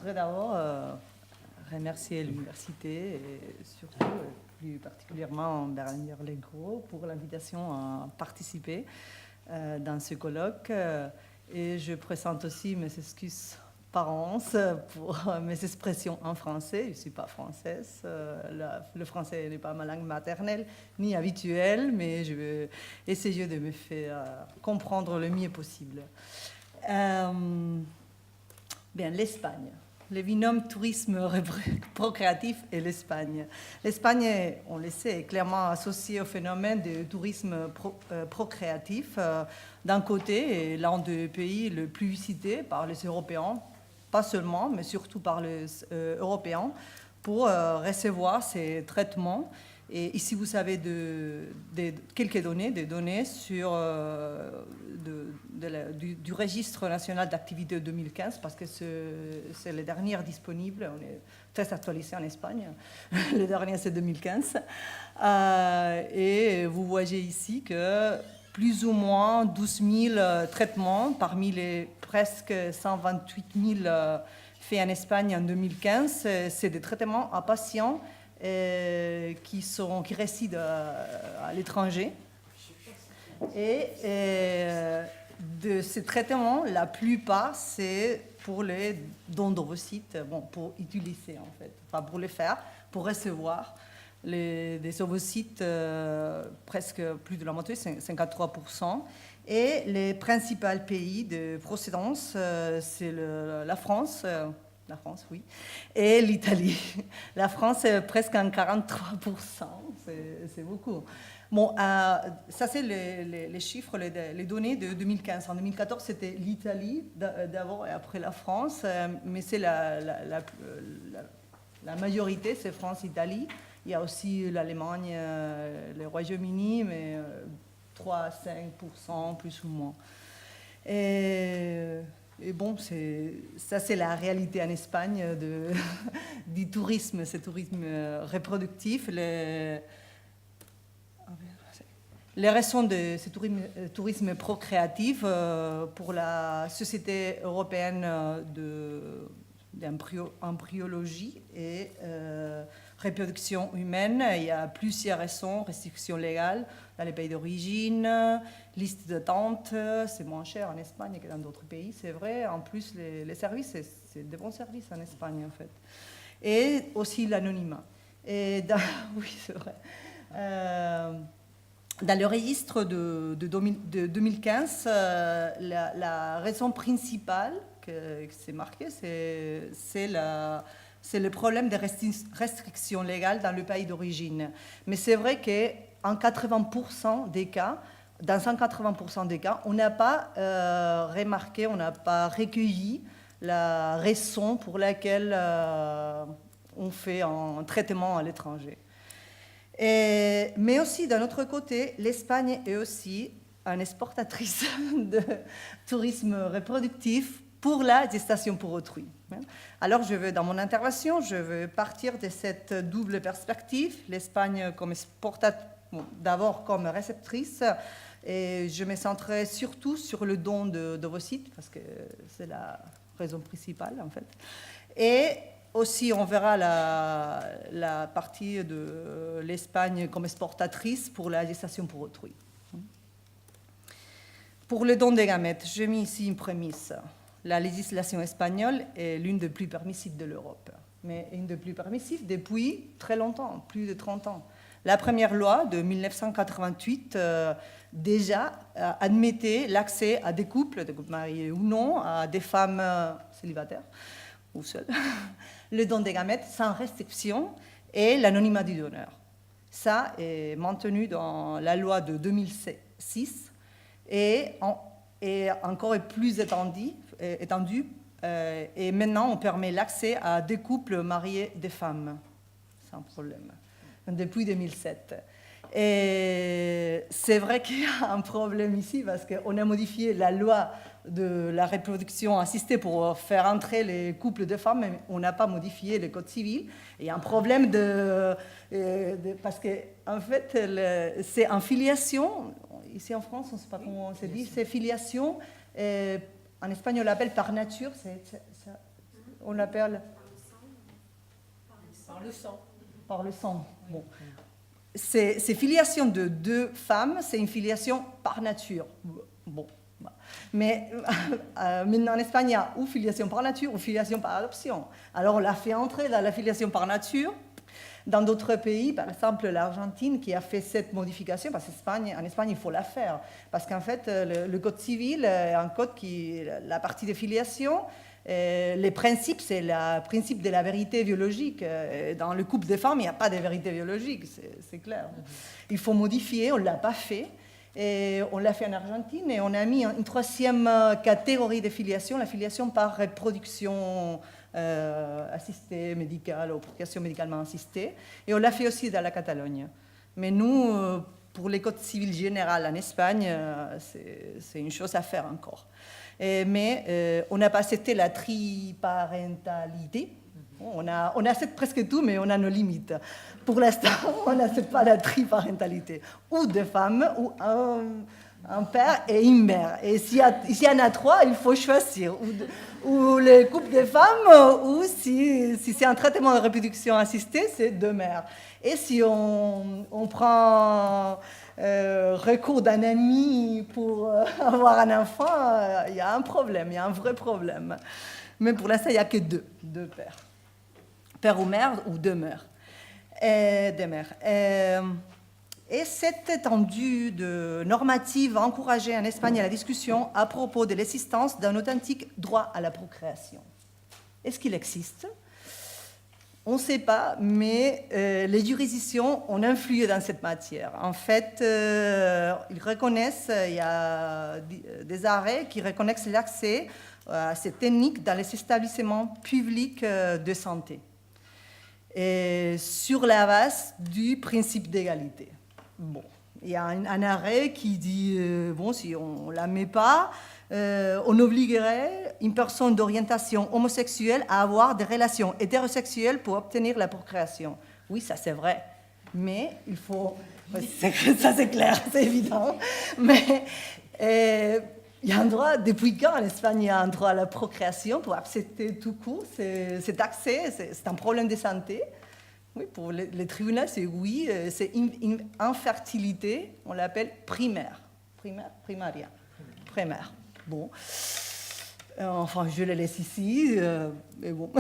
voudrais d'abord remercier l'université et surtout, plus particulièrement Bérangère Legros pour l'invitation à participer dans ce colloque. Et je présente aussi mes excuses par avance pour mes expressions en français. Je ne suis pas française. Le français n'est pas ma langue maternelle ni habituelle, mais je vais essayer de me faire comprendre le mieux possible. Bien, l'Espagne. Le binôme tourisme procréatif et l'Espagne. L'Espagne, on le sait, est clairement associée au phénomène de tourisme procréatif. D'un côté, est l'un des pays le plus visités par les Européens, pas seulement, mais surtout par les Européens, pour recevoir ces traitements. Et ici, vous avez quelques données, des données sur, du Registre national d'activité 2015, parce que c'est le dernier disponible. On est très actualisé en Espagne. Le dernier, c'est 2015. Et vous voyez ici que plus ou moins 12 000 traitements parmi les presque 128 000 faits en Espagne en 2015. C'est des traitements à patients qui résident à l'étranger. Et de ces traitements, la plupart, c'est pour les dons d'ovocytes, pour utiliser en fait, pas pour les faire, pour recevoir des ovocytes, presque plus de la moitié, 53%. Et les principaux pays de procédance, c'est la France. La France, oui, et l'Italie. La France, c'est presque en 43%, c'est beaucoup. Bon, ça, c'est les chiffres, les données de 2015. En 2014, c'était l'Italie d'abord et après la France, mais c'est la majorité, c'est France-Italie. Il y a aussi l'Allemagne, le Royaume-Uni, mais 3-5%, plus ou moins. Et bon, ça c'est la réalité en Espagne du tourisme, ce tourisme reproductif. Les raisons de ce tourisme procréatif pour la Société européenne d'embryologie et reproduction humaine, il y a plusieurs raisons, restrictions légales dans les pays d'origine, liste d'attente, c'est moins cher en Espagne que dans d'autres pays, c'est vrai. En plus, les services, c'est de bons services en Espagne, en fait. Et aussi l'anonymat. Oui, c'est vrai. Dans le registre de 2015, la raison principale que c'est marqué, c'est le problème des restrictions légales dans le pays d'origine. Mais c'est vrai qu'en 80% des cas, dans 180% des cas, on n'a pas remarqué, on n'a pas recueilli la raison pour laquelle on fait un traitement à l'étranger. Mais aussi, d'un autre côté, l'Espagne est aussi une exportatrice de tourisme reproductif pour la gestation pour autrui. Alors, dans mon intervention, je veux partir de cette double perspective, l'Espagne comme exportatrice, d'abord comme réceptrice, et je me centrerai surtout sur le don d'ovocytes, parce que c'est la raison principale, en fait. Et aussi, on verra la partie de l'Espagne comme exportatrice pour la gestation pour autrui. Pour le don des gamètes, j'ai mis ici une prémisse. La législation espagnole est l'une des plus permissives de l'Europe, mais une des plus permissives depuis très longtemps, plus de 30 ans. La première loi de 1988 déjà admettait l'accès à des couples mariés ou non, à des femmes célibataires ou seules, le don des gamètes sans restriction et l'anonymat du donneur. Ça est maintenu dans la loi de 2006 et encore plus étendu. Et maintenant, on permet l'accès à des couples mariés des femmes, sans problème, depuis 2007. Et c'est vrai qu'il y a un problème ici, parce qu'on a modifié la loi de la reproduction assistée pour faire entrer les couples de femmes, mais on n'a pas modifié le code civil. Et il y a un problème parce que, en fait, c'est en filiation. Ici en France, on ne sait pas comment on se dit, c'est filiation. En espagnol, on l'appelle par nature. on appelle Par le sang. par le sang. Bon. Ces filiations de deux femmes, c'est une filiation par nature. Bon. Mais maintenant en Espagne, il y a ou filiation par nature ou filiation par adoption. Alors on l'a fait entrer dans la filiation par nature. Dans d'autres pays, par exemple l'Argentine, qui a fait cette modification, parce qu'en Espagne, il faut la faire. Parce qu'en fait, le code civil est un code qui, la partie de filiation, les principes, c'est le principe de la vérité biologique. Dans le couple des femmes, il n'y a pas de vérité biologique, c'est clair. Il faut modifier, on ne l'a pas fait. Et on l'a fait en Argentine et on a mis une troisième catégorie de filiation, la filiation par reproduction assistée médicale ou procréation médicalement assistée. Et on l'a fait aussi dans la Catalogne. Mais nous, pour les codes civils généraux en Espagne, c'est une chose à faire encore. Mais on n'a pas accepté la triparentalité. On accepte presque tout, mais on a nos limites. Pour l'instant, on n'accepte pas la triparentalité. Ou deux femmes, ou un père et une mère. Et s'il y en a trois, il faut choisir. Ou le couple de femmes, ou si c'est un traitement de reproduction assistée, c'est deux mères. Et si on prend recours d'un ami pour avoir un enfant, il y a un problème, il y a un vrai problème. Mais pour l'instant, il n'y a que deux pères. Père ou mère, ou deux mères. Et cette étendue de normative a encouragé en Espagne la discussion à propos de l'existence d'un authentique droit à la procréation. Est-ce qu'il existe ? On ne sait pas, mais les juridictions ont influé dans cette matière. En fait, ils reconnaissent, il y a des arrêts qui reconnaissent l'accès à cette technique dans les établissements publics de santé. Et sur la base du principe d'égalité. Bon, il y a un arrêt qui dit, si on ne la met pas, on obligerait une personne d'orientation homosexuelle à avoir des relations hétérosexuelles pour obtenir la procréation. Oui, ça c'est vrai, mais il faut... Ça c'est clair, c'est évident, mais... il y a un droit, depuis quand en Espagne il y a un droit à la procréation pour accepter tout court cet accès, c'est un problème de santé. Oui, pour les tribunaux, c'est oui, c'est une infertilité, on l'appelle primaire. Primaria. Bon. Enfin, je le laisse ici, mais bon.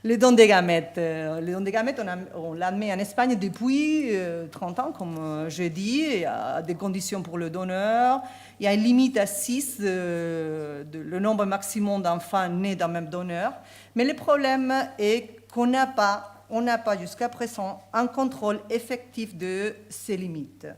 Les dons des gamètes. Les dons des gamètes, on l'admet en Espagne depuis 30 ans, comme je dis. Il y a des conditions pour le donneur. Il y a une limite à 6 le nombre maximum d'enfants nés d'un même donneur. Mais le problème est qu'on n'a pas jusqu'à présent un contrôle effectif de ces limites.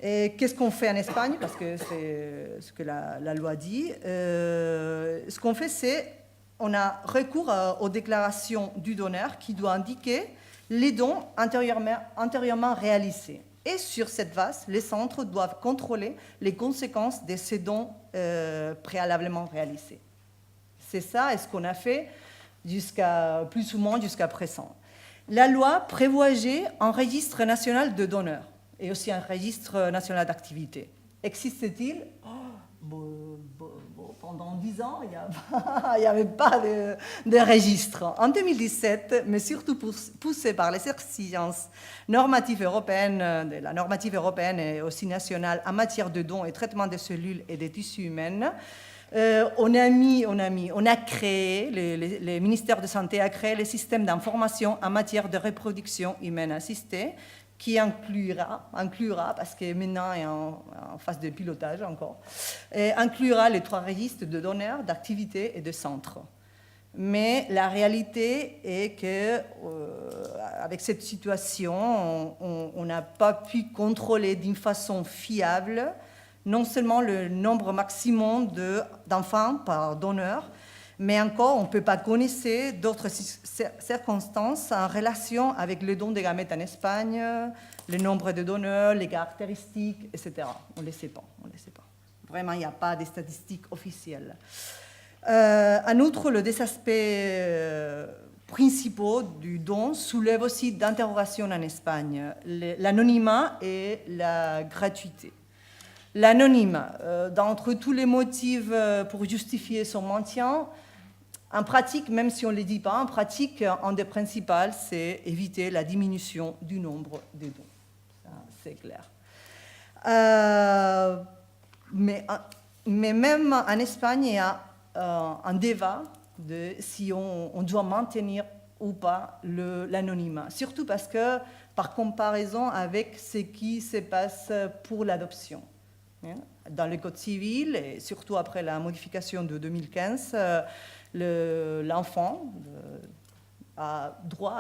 Et qu'est-ce qu'on fait en Espagne ? Parce que c'est ce que la loi dit. Ce qu'on fait, c'est on a recours aux déclarations du donneur qui doit indiquer les dons antérieurement réalisés. Et sur cette base, les centres doivent contrôler les conséquences de ces dons préalablement réalisés. C'est ça, et ce qu'on a fait plus ou moins jusqu'à présent. La loi prévoyait un registre national de donneurs et aussi un registre national d'activités. Existe-t-il ? Pendant 10 ans, il n'y avait pas de registre. En 2017, mais surtout poussé par les exigences normatives européennes, de la normative européenne et aussi nationale en matière de dons et traitement des cellules et des tissus humains, on a créé, le ministère de Santé a créé le système d'information en matière de reproduction humaine assistée, qui inclura, parce que maintenant il est en phase de pilotage encore, inclura les 3 registres de donneurs, d'activités et de centres. Mais la réalité est que, avec cette situation, on n'a pas pu contrôler d'une façon fiable non seulement le nombre maximum d'enfants par donneur, mais encore, on ne peut pas connaître d'autres circonstances en relation avec le don des gamètes en Espagne, le nombre de donneurs, les caractéristiques, etc. On ne les sait pas. Vraiment, il n'y a pas de statistiques officielles. En outre, des aspects principaux du don soulèvent aussi d'interrogations en Espagne, l'anonymat et la gratuité. L'anonymat, d'entre tous les motifs pour justifier son maintien, En pratique, même si on ne le dit pas, en pratique, un des principaux, c'est éviter la diminution du nombre de dons. Ça, c'est clair. Mais même en Espagne, il y a un débat de si on doit maintenir ou pas l'anonymat. Surtout parce que, par comparaison avec ce qui se passe pour l'adoption. Dans le Code civil, et surtout après la modification de 2015, l'enfant a droit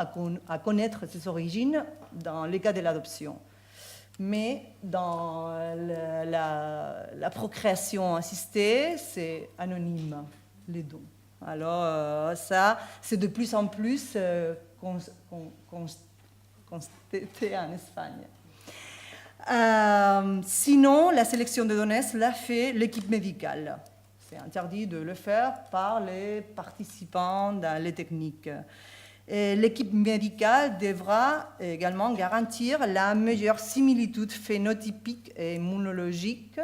à connaître ses origines dans les cas de l'adoption. Mais dans la procréation assistée, c'est anonyme, les dons. Alors ça, c'est de plus en plus constaté en Espagne. Sinon, la sélection de donneurs l'a fait l'équipe médicale. C'est interdit de le faire par les participants dans les techniques. L'équipe médicale devra également garantir la meilleure similitude phénotypique et immunologique.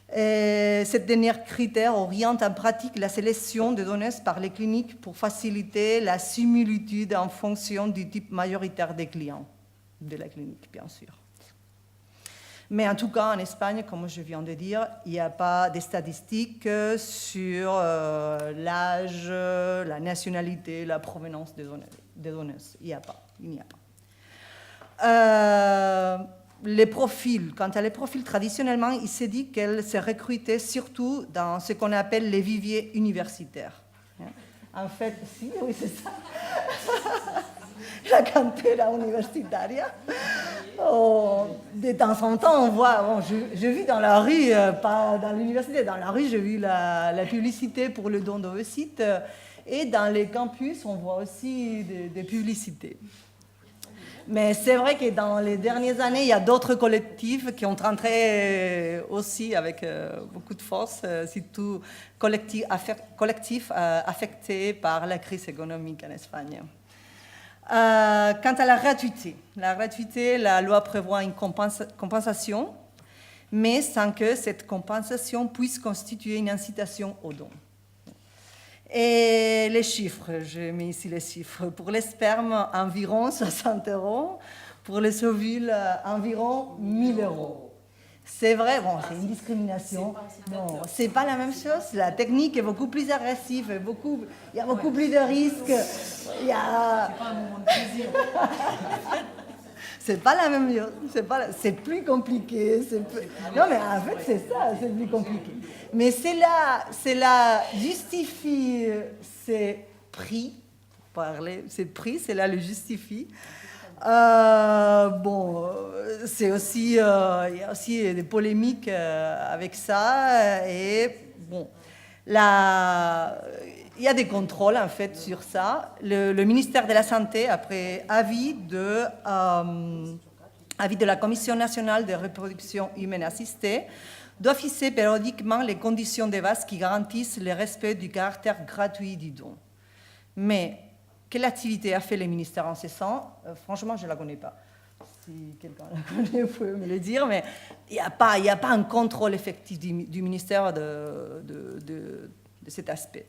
Cette dernière critère oriente en pratique la sélection des donneuses par les cliniques pour faciliter la similitude en fonction du type majoritaire des clients de la clinique, bien sûr. Mais en tout cas, en Espagne, comme je viens de dire, il n'y a pas de statistiques sur l'âge, la nationalité, la provenance des donneuses. Il n'y a pas. Les profils, quant à les profils, traditionnellement, il s'est dit qu'elles se recrutaient surtout dans ce qu'on appelle les viviers universitaires. En fait, si, oui, c'est ça. La cantera universitaria. Oh, de temps en temps, on voit, bon, je vis dans la rue, pas dans l'université, dans la rue, j'ai vu la publicité pour le don d'ovocytes, et dans les campus, on voit aussi des publicités. Mais c'est vrai que dans les dernières années, il y a d'autres collectifs qui ont rentré aussi avec beaucoup de force, surtout collectifs affectés par la crise économique en Espagne. Quant à la gratuité, la loi prévoit une compensation, mais sans que cette compensation puisse constituer une incitation au don. Et les chiffres, j'ai mis ici les chiffres. Pour les spermes, environ 60 €. Pour les ovules, environ 1 000 €. C'est vrai, bon, c'est une discrimination. Non, c'est pas la même chose. La technique est beaucoup plus agressive, il y a beaucoup plus de risques. C'est pas un moment de plaisir. C'est pas la même chose. C'est plus compliqué. Non, mais en fait, c'est ça, c'est plus compliqué. Mais cela justifie ces prix. Cela le justifie. C'est aussi, il y a aussi des polémiques avec ça. Et bon, il y a des contrôles en fait sur ça. Le ministère de la Santé, après avis de la Commission nationale de reproduction humaine assistée, doit fixer périodiquement les conditions de base qui garantissent le respect du caractère gratuit du don. Mais quelle activité a fait le ministère en ce sens? Franchement, je ne la connais pas. Si quelqu'un la connaît, vous pouvez me le dire, mais il n'y a pas un contrôle effectif du ministère de cet aspect.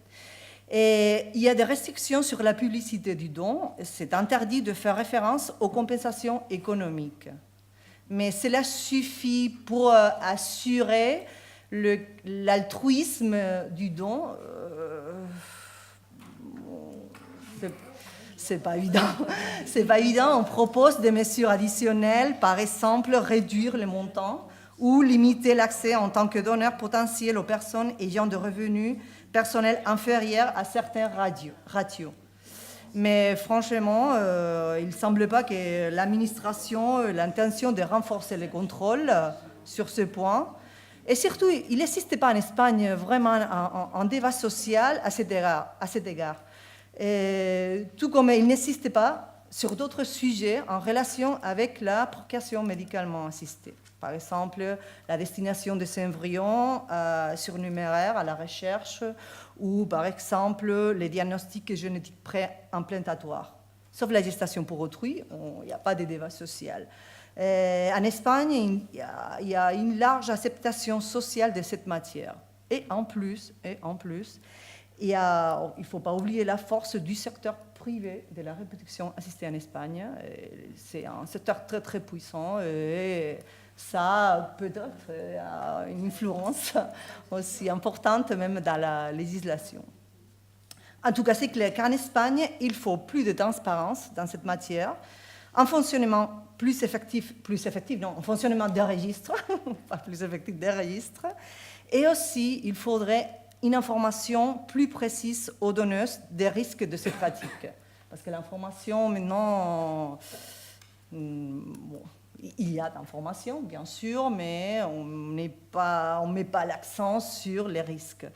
Et il y a des restrictions sur la publicité du don. C'est interdit de faire référence aux compensations économiques. Mais cela suffit pour assurer l'altruisme du don. C'est pas évident. C'est pas évident. On propose des mesures additionnelles, par exemple réduire les montants ou limiter l'accès en tant que donneur potentiel aux personnes ayant des revenus personnels inférieurs à certains ratios. Mais franchement, il ne semble pas que l'administration ait l'intention de renforcer les contrôles sur ce point. Et surtout, il n'existe pas en Espagne vraiment un débat social à cet égard. Et tout comme il n'existe pas sur d'autres sujets en relation avec la procréation médicalement assistée. Par exemple, la destination des embryons surnuméraires à la recherche ou, par exemple, les diagnostics génétiques pré-implantatoires. Sauf la gestation pour autrui, il n'y a pas de débat social. En Espagne, il y a une large acceptation sociale de cette matière. Et en plus, Il ne faut pas oublier la force du secteur privé de la reproduction assistée en Espagne. C'est un secteur très très puissant et ça peut-être a une influence aussi importante même dans la législation. En tout cas, c'est clair qu'en Espagne, il faut plus de transparence dans cette matière, un fonctionnement plus effectif, non, un fonctionnement des registres, pas plus effectif des registres, et aussi il faudrait une information plus précise aux donneuses des risques de ces pratiques. Parce que l'information, maintenant, bon, il y a d'informations, bien sûr, mais on ne met pas l'accent sur les risques.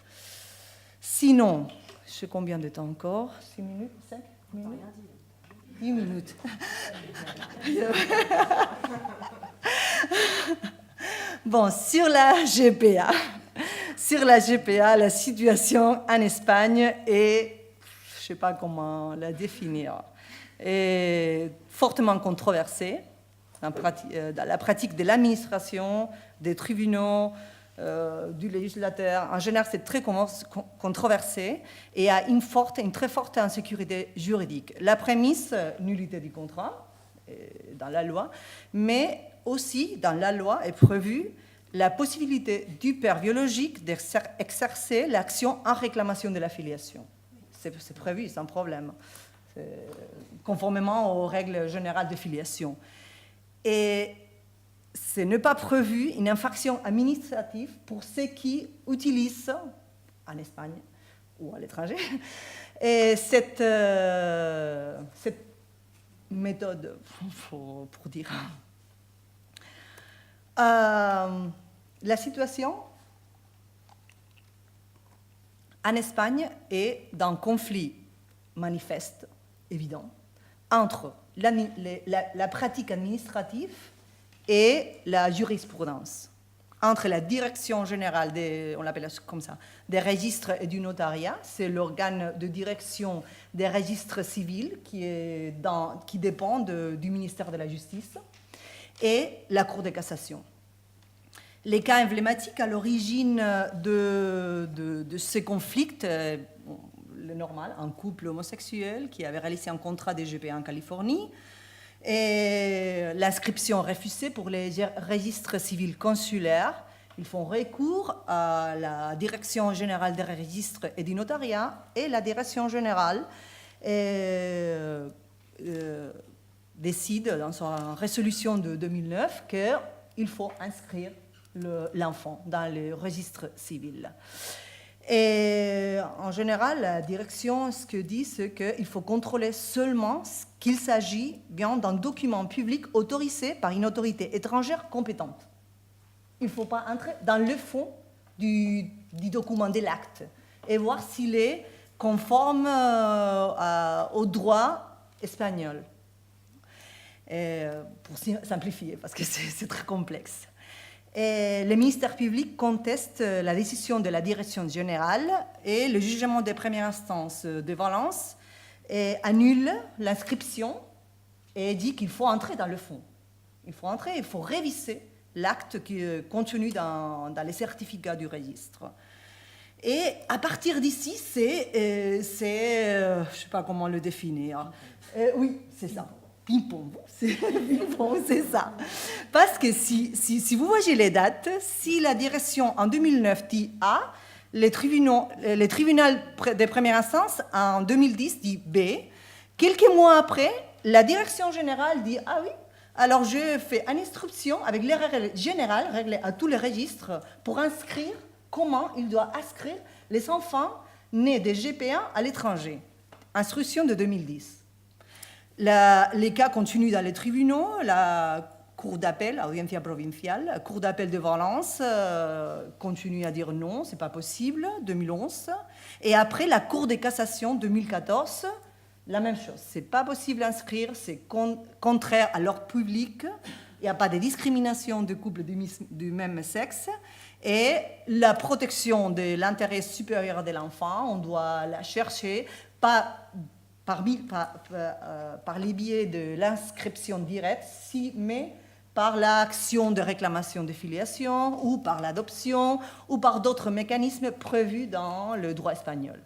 Sinon, je sais combien de temps encore? 6 minutes? 5 minutes? 10 minutes. Bon, sur la GPA. Sur la GPA, la situation en Espagne est, je ne sais pas comment la définir, est fortement controversée dans la pratique de l'administration, des tribunaux, du législateur. En général, c'est très controversé et a une très forte insécurité juridique. La prémisse, nullité du contrat, dans la loi, mais aussi dans la loi est prévue la possibilité du père biologique d'exercer l'action en réclamation de la filiation. C'est prévu, sans problème, conformément aux règles générales de filiation. Et ce n'est pas prévu une infraction administrative pour ceux qui utilisent, en Espagne ou à l'étranger, et cette méthode, pour dire. La situation en Espagne est d'un conflit manifeste, évident, entre la pratique administrative et la jurisprudence, entre la direction générale, on l'appelle comme ça, des registres et du notariat, c'est l'organe de direction des registres civils qui dépend du ministère de la Justice, et la Cour de cassation. Les cas emblématiques à l'origine de ces conflits, le normal, un couple homosexuel qui avait réalisé un contrat de GPA en Californie, et l'inscription refusée pour les registres civils consulaires. Ils font recours à la Direction générale des registres et du notariat, et la Direction générale décide dans sa résolution de 2009 qu'il faut inscrire l'enfant dans le registre civil. Et en général, la direction, ce que dit, c'est qu'il faut contrôler seulement qu'il s'agit bien d'un document public autorisé par une autorité étrangère compétente. Il ne faut pas entrer dans le fond du document de l'acte et voir s'il est conforme au droit espagnol. Pour simplifier, parce que c'est très complexe. Et le ministère public conteste la décision de la direction générale et le jugement de première instance de Valence et annule l'inscription et dit qu'il faut entrer dans le fond. Il faut entrer, il faut réviser l'acte qui est contenu dans les certificats du registre. Et à partir d'ici, je ne sais pas comment le définir. Oui, c'est ça. Ping-pong, c'est ça. Parce que si vous voyez les dates, si la direction en 2009 dit A, le tribunal de première instance en 2010 dit B, quelques mois après, la direction générale dit ah oui, alors je fais une instruction avec les règles générales, règles à tous les registres, pour inscrire comment il doit inscrire les enfants nés des GPA à l'étranger. Instruction de 2010. Les cas continuent dans les tribunaux, la Cour d'appel, Audiencia Provinciale, la Cour d'appel de Valence continue à dire non, c'est pas possible, 2011. Et après, la Cour de cassation, 2014, la même chose. C'est pas possible d'inscrire, c'est contraire à l'ordre public, il n'y a pas de discrimination de couples du même sexe. Et la protection de l'intérêt supérieur de l'enfant, on doit la chercher, pas par les biais de l'inscription directe, mais par l'action de réclamation de filiation ou par l'adoption ou par d'autres mécanismes prévus dans le droit espagnol.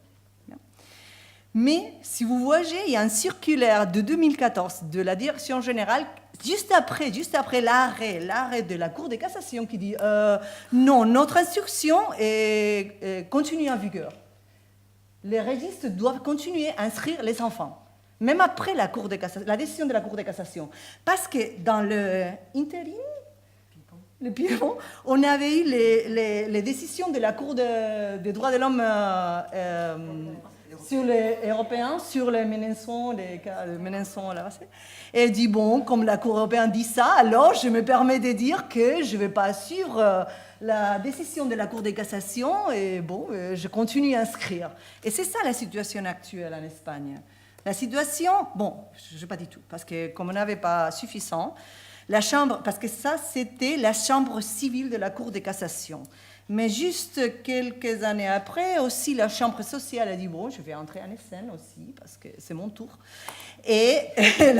Mais si vous voyez, il y a un circulaire de 2014 de la Direction générale, juste après l'arrêt de la Cour de cassation qui dit non, notre instruction continue en vigueur. Les registres doivent continuer à inscrire les enfants, même après la décision de la Cour de cassation. Parce que dans le intérim, le Piémont, on avait eu les décisions de la Cour des droits de l'homme sur les européens, sur les Ménençons, les cas de Ménençon là. Et dit bon, comme la Cour européenne dit ça, alors je me permets de dire que je ne vais pas suivre la décision de la Cour de cassation et bon, je continue à inscrire. Et c'est ça la situation actuelle en Espagne. La situation, bon, je n'ai pas dit tout, parce que comme on n'avait pas suffisant, la chambre, parce que ça c'était la chambre civile de la Cour de cassation. Mais juste quelques années après, aussi la chambre sociale a dit bon, je vais entrer en scène aussi parce que c'est mon tour. Et elle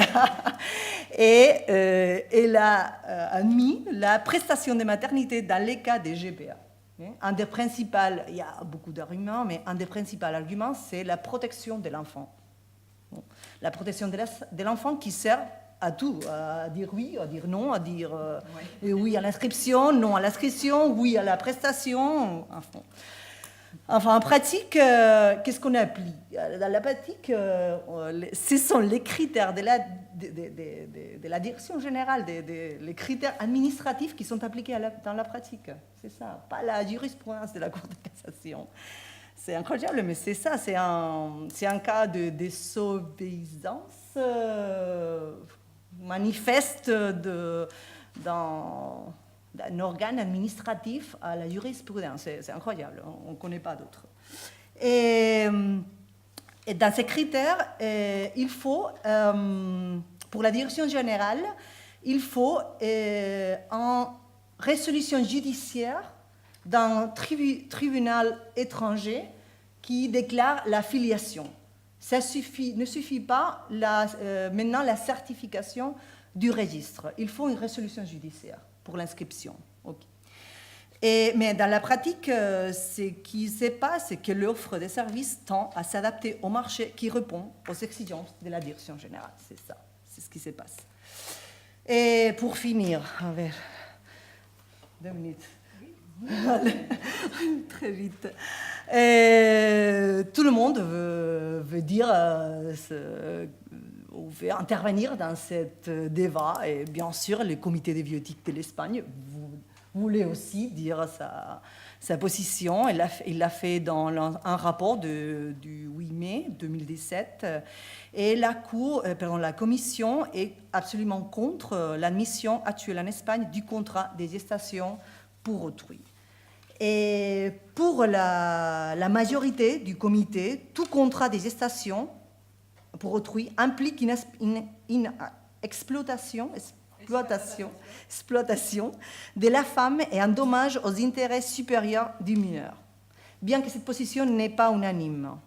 a admis la prestation de maternité dans les cas des GPA. Un des principaux, il y a beaucoup d'arguments, mais un des principaux arguments, c'est la protection de l'enfant. La protection de l'enfant qui sert à tout, à dire oui, à dire non, à dire oui à l'inscription, non à l'inscription, oui à la prestation. Enfin en pratique, qu'est-ce qu'on applique? Dans la pratique, ce sont les critères de la direction générale, les critères administratifs qui sont appliqués dans la pratique. C'est ça, pas la jurisprudence de la Cour de cassation. C'est incroyable, mais c'est ça, c'est un cas de désobéissance manifeste d'un organe administratif à la jurisprudence. C'est incroyable, on ne connaît pas d'autres. Et dans ces critères, il faut, pour la direction générale, il faut en résolution judiciaire d'un tribunal étranger qui déclare la filiation. Ça ne suffit pas maintenant la certification du registre. Il faut une résolution judiciaire pour l'inscription. Okay. Mais dans la pratique, ce qui se passe, c'est que l'offre de services tend à s'adapter au marché qui répond aux exigences de la direction générale. C'est ça, c'est ce qui se passe. Et pour finir, avec 2 minutes. Très vite. Tout le monde veut dire, veut intervenir dans ce débat. Et bien sûr, le comité des bioéthiques de l'Espagne voulait aussi dire sa position. Il l'a fait dans un rapport du 8 mai 2017. Et la commission est absolument contre l'admission actuelle en Espagne du contrat des gestations pour autrui. Et pour la majorité du comité, tout contrat de gestation pour autrui implique une exploitation de la femme et un dommage aux intérêts supérieurs du mineur. Bien que cette position n'est pas unanime,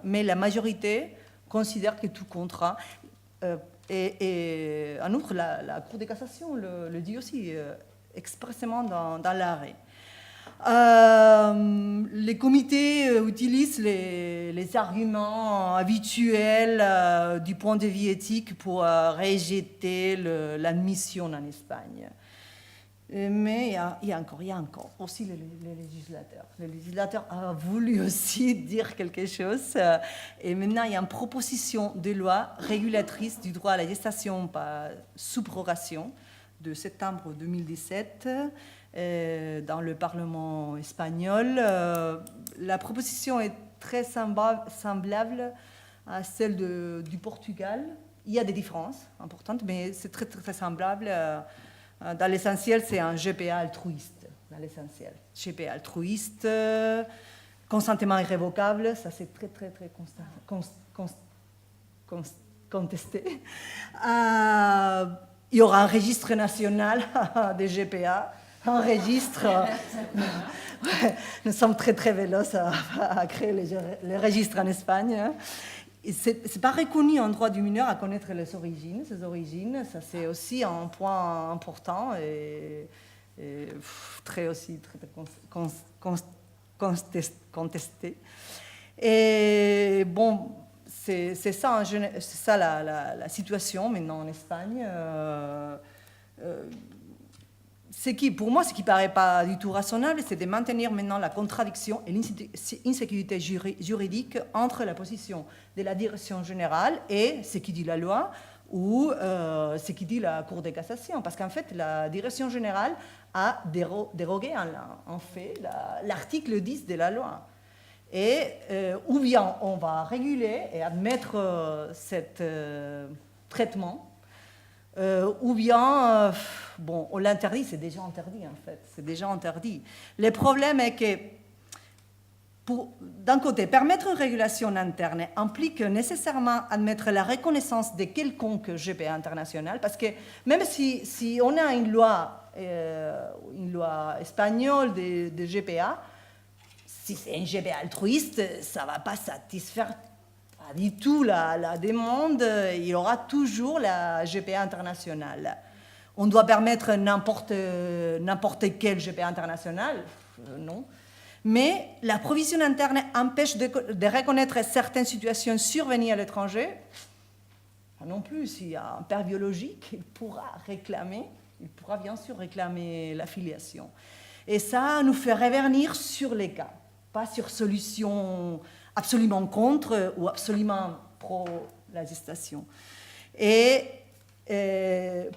mais la majorité considère que tout contrat, et en outre la Cour de cassation le dit aussi expressément dans l'arrêt. Les comités utilisent les arguments habituels du point de vue éthique pour rejeter l'admission en Espagne. Mais il y a encore aussi les législateurs. Le législateur a voulu aussi dire quelque chose. Et maintenant, il y a une proposition de loi régulatrice du droit à la gestation par subrogation de septembre 2017 dans le Parlement espagnol. La proposition est très semblable à celle du Portugal. Il y a des différences importantes, mais c'est très, très, très semblable. Dans l'essentiel, c'est un GPA altruiste. Dans l'essentiel, GPA altruiste, consentement irrévocable, ça c'est très, très, très contesté. Il y aura un registre national des GPA, un registre. Nous sommes très, très véloces à créer les registres en Espagne. Ce n'est pas reconnu en droit du mineur à connaître ses origines. Ça, c'est aussi un point important et très contesté. Et bon, c'est ça, c'est ça la situation maintenant en Espagne. Pour moi, ce qui ne paraît pas du tout rationnel, c'est de maintenir maintenant la contradiction et l'insécurité juridique entre la position de la direction générale et ce qui dit la loi ou ce qui dit la Cour de cassation. Parce qu'en fait, la direction générale a dérogué en fait l'article 10 de la loi. Et ou bien on va réguler et admettre ce traitement, ou bien, bon, on l'interdit, c'est déjà interdit en fait, c'est déjà interdit. Le problème est que, d'un côté, permettre une régulation interne implique nécessairement admettre la reconnaissance de quelconque GPA international, parce que même si on a une loi espagnole de GPA, si c'est un GPA altruiste, ça ne va pas satisfaire pas du tout la demande. Il y aura toujours la GPA internationale. On doit permettre n'importe quel GPA international, non. Mais la provision interne empêche de reconnaître certaines situations survenues à l'étranger. Non plus, s'il y a un père biologique, il pourra bien sûr réclamer l'affiliation. Et ça nous fait revenir sur les cas, pas sur solution absolument contre ou absolument pro la gestation. Et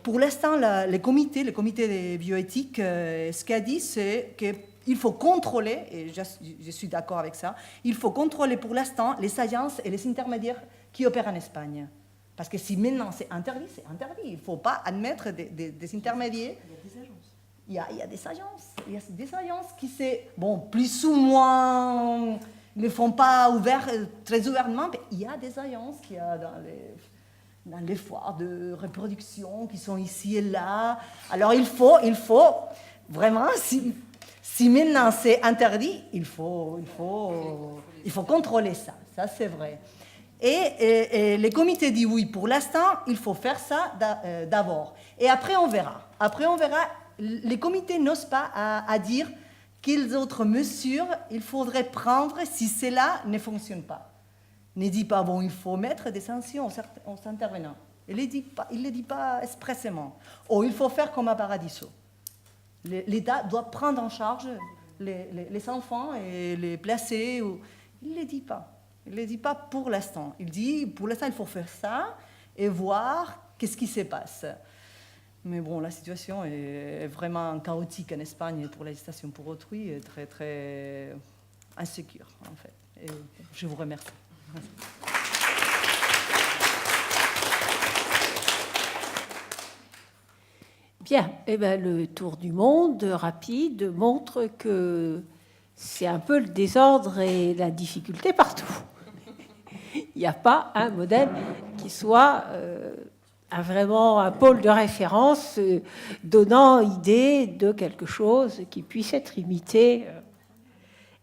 pour l'instant, le comité de bioéthique, ce qu'a dit, c'est qu'il faut contrôler, et je suis d'accord avec ça, il faut contrôler pour l'instant les agences et les intermédiaires qui opèrent en Espagne. Parce que si maintenant c'est interdit, c'est interdit. Il ne faut pas admettre des intermédiaires. Il y a des agences. Il y a des agences qui, plus ou moins, ne le font pas très ouvertement, mais il y a des agences qui a dans les foires de reproduction qui sont ici et là. Alors il faut vraiment, si maintenant c'est interdit, il faut contrôler ça. Ça, c'est vrai. Et le comité dit oui, pour l'instant, il faut faire ça d'abord. Et après, on verra. Les comités n'osent pas à dire quelles autres mesures il faudrait prendre si cela ne fonctionne pas. Ne dit pas, il faut mettre des sanctions aux intervenants. Il ne le dit pas expressément. Ou il faut faire comme à Paradiso. L'État doit prendre en charge les enfants et les placer. Il ne le dit pas. Il ne le dit pas pour l'instant. Il dit, pour l'instant, il faut faire ça et voir qu'est-ce qui se passe. Mais bon, la situation est vraiment chaotique en Espagne pour la gestation pour autrui, et très, très insécure, en fait. Et je vous remercie. Bien, le tour du monde rapide montre que c'est un peu le désordre et la difficulté partout. Il n'y a pas un modèle qui soit vraiment un pôle de référence donnant idée de quelque chose qui puisse être imité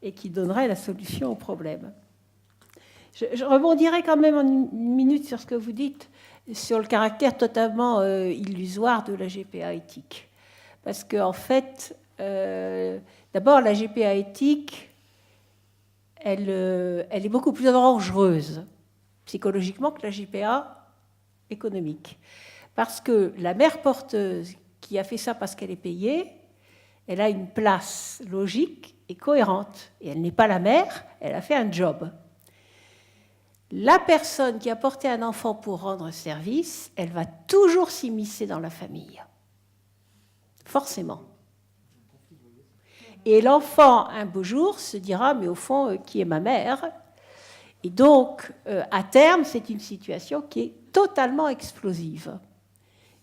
et qui donnerait la solution au problème. Je rebondirai quand même en une minute sur ce que vous dites, sur le caractère totalement illusoire de la GPA éthique. Parce qu'en fait, d'abord, la GPA éthique, elle est beaucoup plus dangereuse psychologiquement que la GPA économique. Parce que la mère porteuse qui a fait ça parce qu'elle est payée, elle a une place logique et cohérente. Et elle n'est pas la mère, elle a fait un job. La personne qui a porté un enfant pour rendre service, elle va toujours s'immiscer dans la famille. Forcément. Et l'enfant, un beau jour, se dira, mais au fond, qui est ma mère ? Et donc, à terme, c'est une situation qui est totalement explosive.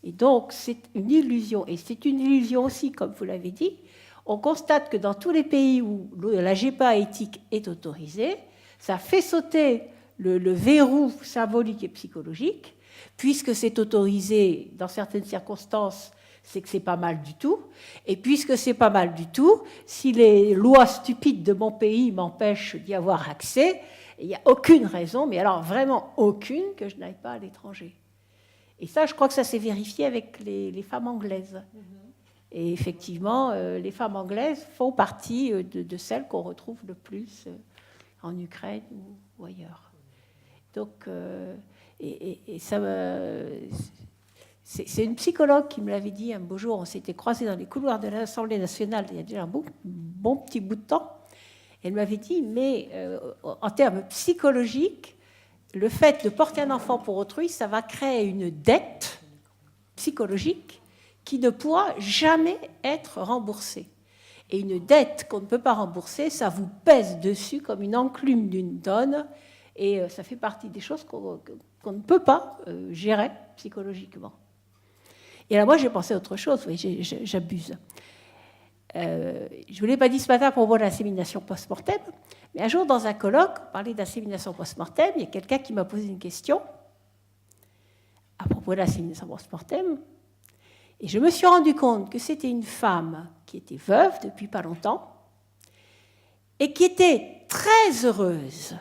Et donc, c'est une illusion. Et c'est une illusion aussi, comme vous l'avez dit. On constate que dans tous les pays où la GPA éthique est autorisée, ça fait sauter le verrou symbolique et psychologique, puisque c'est autorisé dans certaines circonstances, c'est que c'est pas mal du tout. Et puisque c'est pas mal du tout, si les lois stupides de mon pays m'empêchent d'y avoir accès, il n'y a aucune raison, mais alors vraiment aucune, que je n'aille pas à l'étranger. Et ça, je crois que ça s'est vérifié avec les femmes anglaises. Et effectivement, les femmes anglaises font partie de celles qu'on retrouve le plus en Ukraine ou ailleurs. Donc, c'est une psychologue qui me l'avait dit un beau jour. On s'était croisés dans les couloirs de l'Assemblée nationale il y a déjà un bon petit bout de temps. Elle m'avait dit, mais en termes psychologiques, le fait de porter un enfant pour autrui, ça va créer une dette psychologique qui ne pourra jamais être remboursée. Et une dette qu'on ne peut pas rembourser, ça vous pèse dessus comme une enclume d'une tonne, et ça fait partie des choses qu'on ne peut pas gérer psychologiquement. Et là, moi, j'ai pensé à autre chose, oui, j'abuse. Je ne vous l'ai pas dit ce matin pour voir l'insémination post-mortem, mais un jour, dans un colloque, on parlait d'insémination post-mortem, il y a quelqu'un qui m'a posé une question à propos de l'insémination post-mortem, et je me suis rendu compte que c'était une femme qui était veuve depuis pas longtemps et qui était très heureuse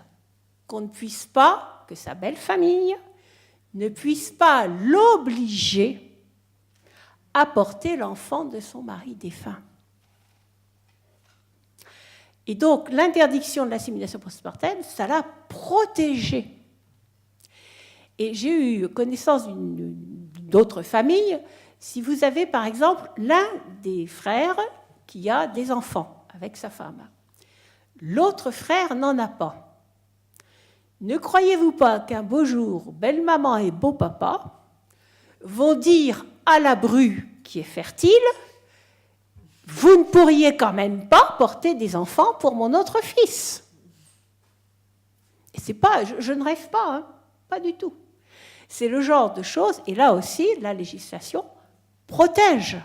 qu'on ne puisse pas, que sa belle famille ne puisse pas l'obliger à porter l'enfant de son mari défunt. Et donc, l'interdiction de l'insémination post-mortem, ça l'a protégée. Et j'ai eu connaissance d'autres familles. Si vous avez, par exemple, l'un des frères qui a des enfants avec sa femme, l'autre frère n'en a pas. Ne croyez-vous pas qu'un beau jour, belle-maman et beau-papa vont dire à la bru qui est fertile, vous ne pourriez quand même pas porter des enfants pour mon autre fils. Et c'est pas, je ne rêve pas, hein, pas du tout. C'est le genre de choses, et là aussi, la législation protège,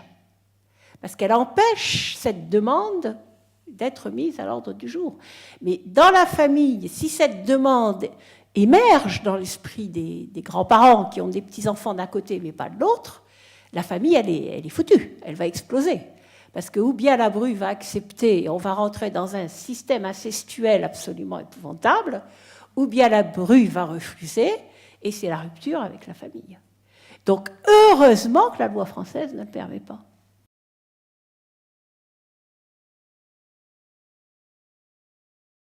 parce qu'elle empêche cette demande d'être mise à l'ordre du jour. Mais dans la famille, si cette demande émerge dans l'esprit des grands-parents qui ont des petits-enfants d'un côté mais pas de l'autre, la famille, elle est foutue, elle va exploser. Parce que ou bien la bru va accepter, et on va rentrer dans un système incestuel absolument épouvantable, ou bien la bru va refuser, et c'est la rupture avec la famille. Donc, heureusement que la loi française ne le permet pas.